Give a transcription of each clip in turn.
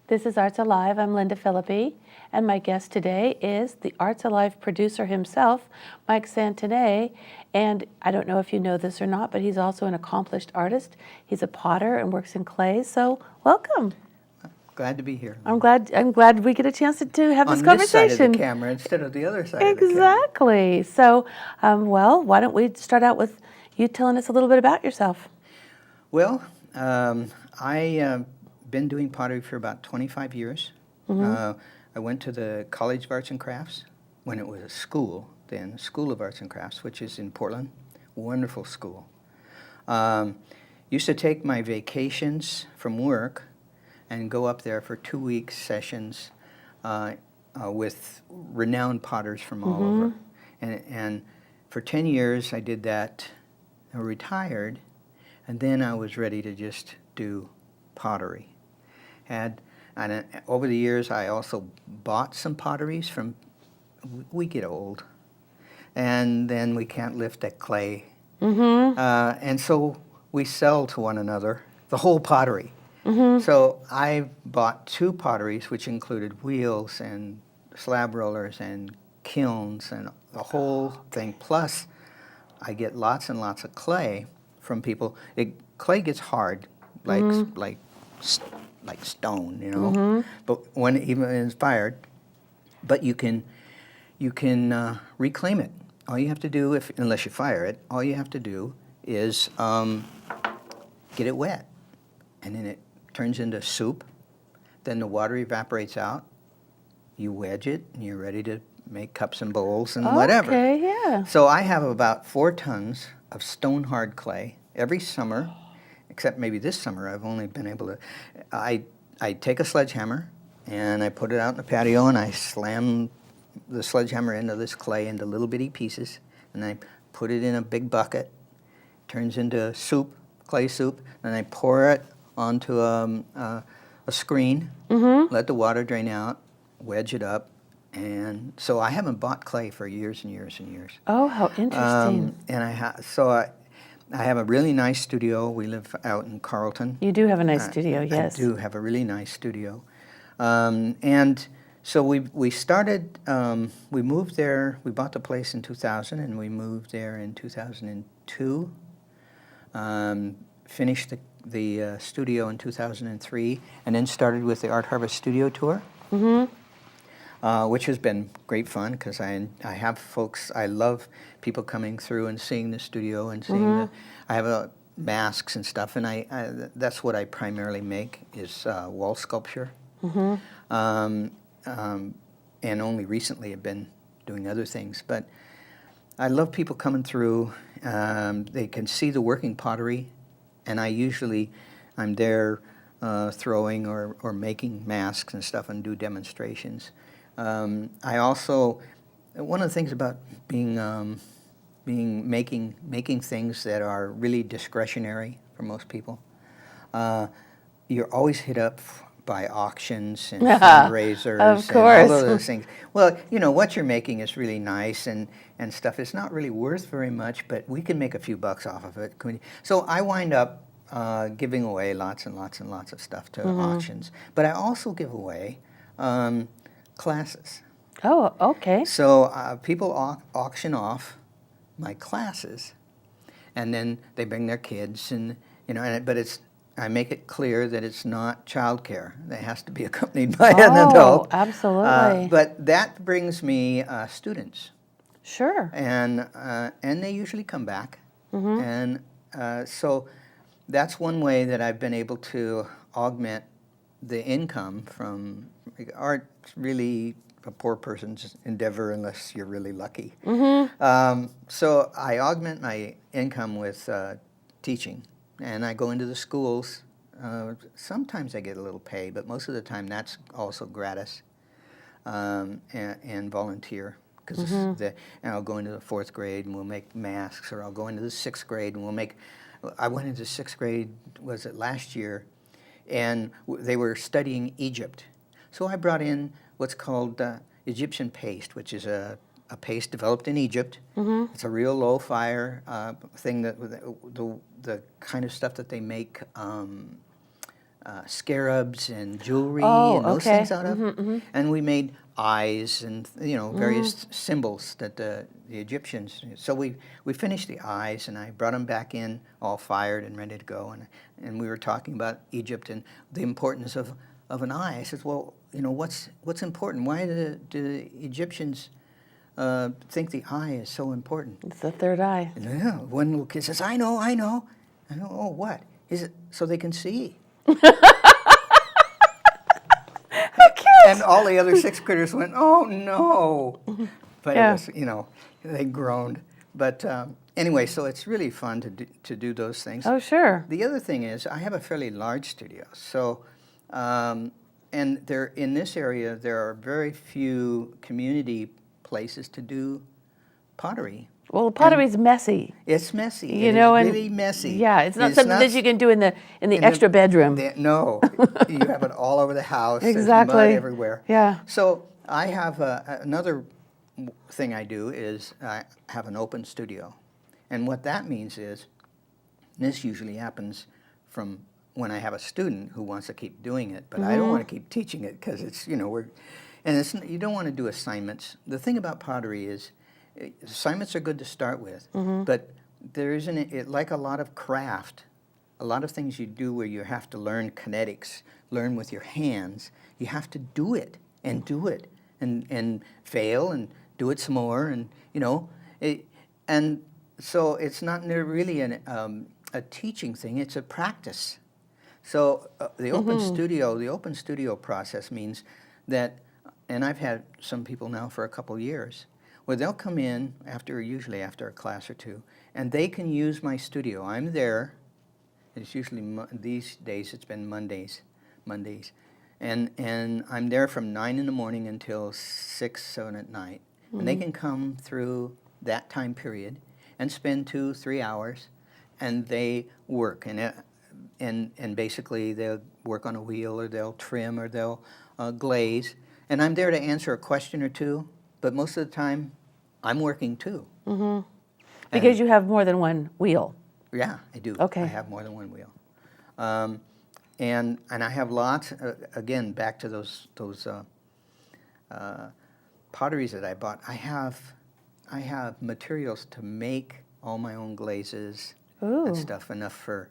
This is Arts Alive. I'm Lynda Phillippi, and my guest today is the Arts Alive producer himself, Mike Santone. And I don't know if you know this or not, but he's also an accomplished artist. He's a potter and works in clay. So welcome. Glad to be here. I'm glad we get a chance to have this conversation. On this side of the camera instead of the other side of the camera. Exactly. So, well, why don't we start out with you telling us a little bit about yourself? Well, I've been doing pottery for about 25 years. I went to the College of Arts and Crafts when it was a school, then School of Arts and Crafts, which is in Portland. Wonderful school. Used to take my vacations from work and go up there for 2-week sessions with renowned potters from all over. And for 10 years I did that. I retired, and then I was ready to just do pottery. And over the years I also bought some potteries from, we get old, and then we can't lift that clay. And so we sell to one another the whole pottery. So I bought 2 potteries, which included wheels and slab rollers and kilns and the whole thing. Plus, I get lots and lots of clay from people. Clay gets hard, like stone, you know. But when even it's fired, but you can reclaim it. All you have to do, unless you fire it, all you have to do is get it wet, and then it turns into soup. Then the water evaporates out. You wedge it, and you're ready to make cups and bowls and whatever. Okay, yeah. So I have about 4 tons of stone hard clay every summer, except maybe this summer I've only been able to. I take a sledgehammer and I put it out in the patio, and I slam the sledgehammer into this clay into little bitty pieces, and I put it in a big bucket. Turns into soup, clay soup, and I pour it onto a screen, let the water drain out, wedge it up, and so I haven't bought clay for years and years and years. Oh, how interesting. And I have a really nice studio. We live out in Carlton. You do have a nice studio, yes. I do have a really nice studio. And so we started, we moved there, we bought the place in 2000, and we moved there in 2002. Finished the studio in 2003, and then started with the Art Harvest Studio Tour, which has been great fun because I have folks, I love people coming through and seeing the studio and seeing I have masks and stuff, and I that's what I primarily make is wall sculpture, and only recently have been doing other things, but I love people coming through. They can see the working pottery, and I'm there throwing or making masks and stuff and do demonstrations. I also, one of the things about making things that are really discretionary for most people, you're always hit up by auctions and fundraisers and all of those things. Well, you know, what you're making is really nice and stuff. It's not really worth very much, but we can make a few bucks off of it. So I wind up giving away lots and lots and lots of stuff to auctions. But I also give away classes. Oh, okay. So people auction off my classes, and then they bring their kids, and you know, but I make it clear that it's not childcare. It has to be accompanied by an adult. Oh, absolutely. But that brings me students. Sure. And they usually come back. And so that's one way that I've been able to augment the income from art. Really a poor person's endeavor unless you're really lucky. So I augment my income with teaching. And I go into the schools. Sometimes I get a little pay, but most of the time that's also gratis and volunteer. Because and I'll go into the 4th grade and we'll make masks, or I'll go into the 6th grade and we'll make. I went into 6th grade, was it last year, and they were studying Egypt. So I brought in what's called Egyptian paste, which is a paste developed in Egypt. It's a real low fire thing that the kind of stuff that they make scarabs and jewelry Oh, and those okay. things out of. And we made eyes and various symbols that the Egyptians. So we finished the eyes, and I brought them back in all fired and ready to go. And we were talking about Egypt and the importance of an eye. I said, well, what's important? Why do the Egyptians think the eye is so important? It's the third eye. Yeah, one little kid says, I know. I know, oh, what? Is it so they can see? And all the other sixth graders went, oh, no. But Yeah. it was, they groaned. But anyway, so it's really fun to do those things. Oh, sure. The other thing is I have a fairly large studio. So, and in this area, there are very few community places to do pottery. Well, pottery's messy. It's messy. And really messy. Yeah, it's not something that you can do in the extra bedroom. No, you have it all over the house. Exactly. There's mud everywhere. Yeah. So I have another thing I do is I have an open studio, and what that means is, this usually happens from when I have a student who wants to keep doing it, but I don't want to keep teaching it because it's you don't want to do assignments. The thing about pottery is, assignments are good to start with, but there isn't like a lot of craft, a lot of things you do where you have to learn kinetics, learn with your hands. You have to do it and fail and do it some more, and and so it's not really a teaching thing. It's a practice. So the open studio process means that, and I've had some people now for a couple years, where they'll come in usually after a class or two, and they can use my studio. I'm there. It's usually these days it's been Mondays, and I'm there from 9 in the morning until 6, 7 at night, and they can come through that time period and spend 2-3 hours, and they work, and basically they'll work on a wheel, or they'll trim, or they'll glaze, and I'm there to answer a question or two. But most of the time, I'm working too. Because you have more than one wheel. Yeah, I do. Okay. I have more than one wheel, and I have lots. Again, back to those potteries that I bought. I have materials to make all my own glazes and stuff. Enough for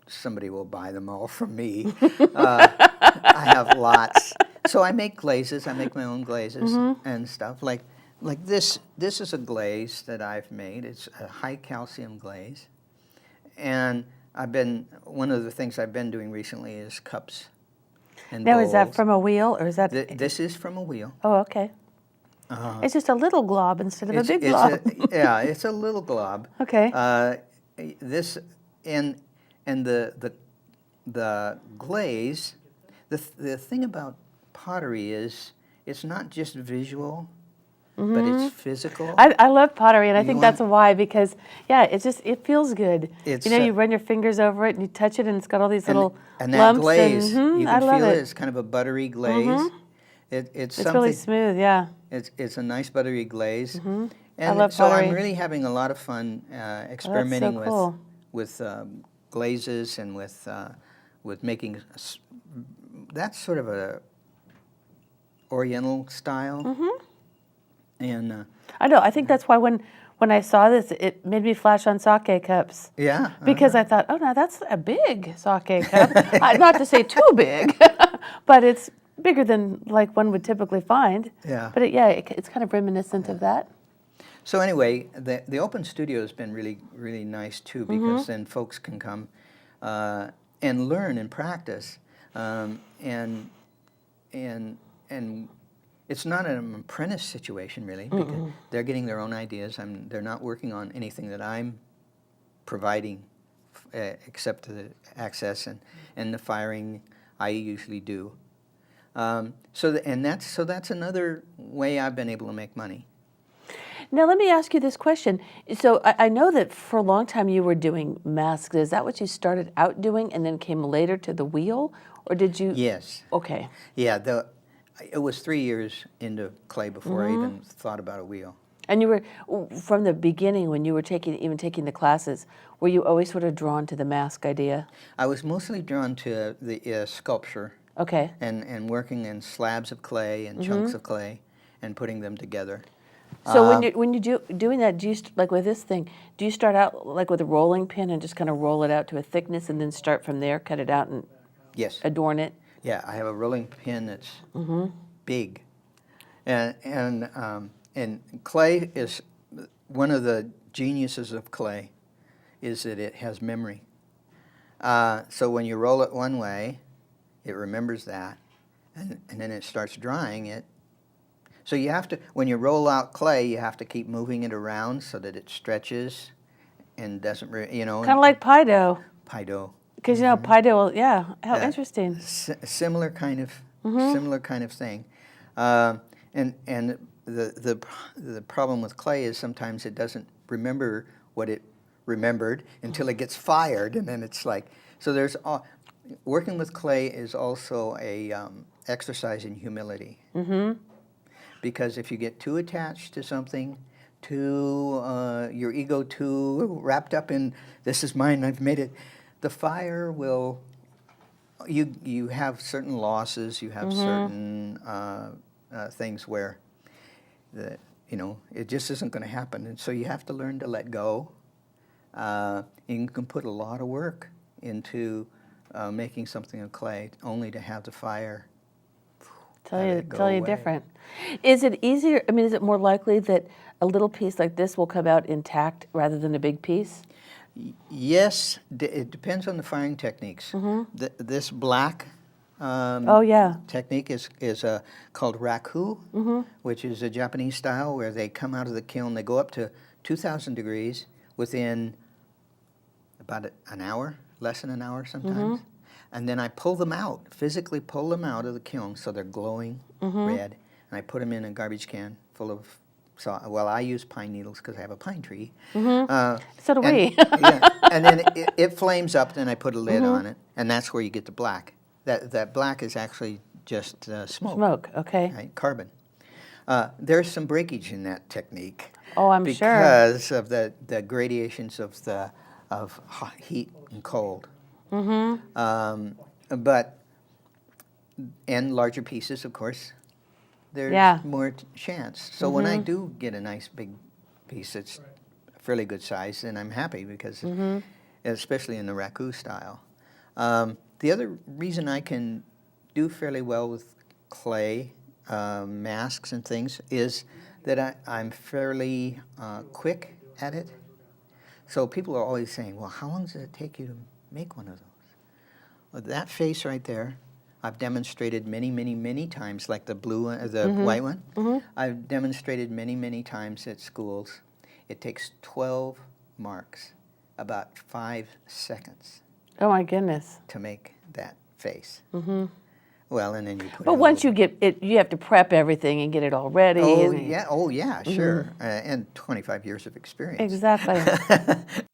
somebody will buy them all from me. I have lots. So I make glazes. I make my own glazes and stuff. Like this. This is a glaze that I've made. It's a high calcium glaze, and one of the things I've been doing recently is cups and Now, bowls. is that from a wheel, or is that? This is from a wheel. Oh, okay. It's just a little glob instead of a big glob. It's a little glob. Okay. This and the glaze. The thing about pottery is it's not just visual, but it's physical. I love pottery, and I think want- that's why, because, it feels good. It's, You run your fingers over it, and you touch it, and it's got all these little and that lumps. glaze, And, you I can love feel it. It's kind of a buttery glaze. It's It's something. really smooth, yeah. It's a nice buttery glaze. And I love so pottery. I'm really having a lot of fun experimenting cool. with glazes and with making that's sort of a Oriental style. And I know. I think that's why when I saw this, it made me flash on sake cups. yeah, Because I thought, oh, now that's a big sake cup. Not to say too big, but it's bigger than like one would typically find. Yeah. But it's kind of reminiscent of that. So anyway, the open studio has been really, really nice too, because then folks can come and learn and practice, and it's not an apprentice situation really, because they're getting their own ideas. They're not working on anything that I'm providing, except the access and the firing I usually do. So that's another way I've been able to make money. Now, let me ask you this question. So I know that for a long time you were doing masks. Is that what you started out doing and then came later to the wheel? Or did you? Yes. Okay. Yeah, it was 3 years into clay before I even thought about a wheel. And you were, from the beginning, when you were even taking the classes, were you always sort of drawn to the mask idea? I was mostly drawn to the sculpture Okay. and working in slabs of clay and chunks of clay and putting them together. So when you doing that, do you like with this thing? Do you start out like with a rolling pin and just kind of roll it out to a thickness, and then start from there, cut it out, and Yes. adorn it? Yeah, I have a rolling pin that's big, and clay is one of the geniuses of clay, is that it has memory. So when you roll it one way, it remembers that, and then it starts drying it. So you have to, when you roll out clay, you have to keep moving it around so that it stretches and doesn't, Kind of like pie dough. pie dough. Because you know pie dough, yeah. How interesting. Similar kind of thing, and the problem with clay is sometimes it doesn't remember what it remembered until it gets fired, and then it's like, so there's working with clay is also a exercise in humility. Because if you get too attached to something, your ego too wrapped up in, this is mine, I've made it, the fire will, you have certain losses, you have certain things where it just isn't going to happen. And so you have to learn to let go. You can put a lot of work into making something of clay only to have the fire Tell you different. Is it easier, I mean, is it more likely that a little piece like this will come out intact rather than a big piece? Yes, it depends on the firing techniques. This black technique is called raku, which is a Japanese style where they come out of the kiln, they go up to 2,000 degrees within about an hour, less than an hour sometimes. And then I pull them out, physically pull them out of the kiln so they're glowing red. And I put them in a garbage can full of well, I use pine needles because I have a pine tree. So do we. And then it flames up, then I put a lid on it, and that's where you get the black. That black is actually just smoke. Smoke, okay. Right, carbon. There's some breakage in that technique. Oh, I'm sure. Because of the gradations of heat and cold. But and larger pieces, of course, there's more chance. So when I do get a nice big piece that's fairly good size, then I'm happy because, especially in the raku style. The other reason I can do fairly well with clay masks and things is that I'm fairly quick at it. So people are always saying, well, how long does it take you to make one of those? Well, that face right there, I've demonstrated many, many, many times, like the blue one, the white one. I've demonstrated many, many times at schools. It takes 12 marks, about 5 seconds. Oh my goodness. To make that face. Well, and then you put. But once you get it, you have to prep everything and get it all ready. Oh yeah, sure. And 25 years of experience. Exactly.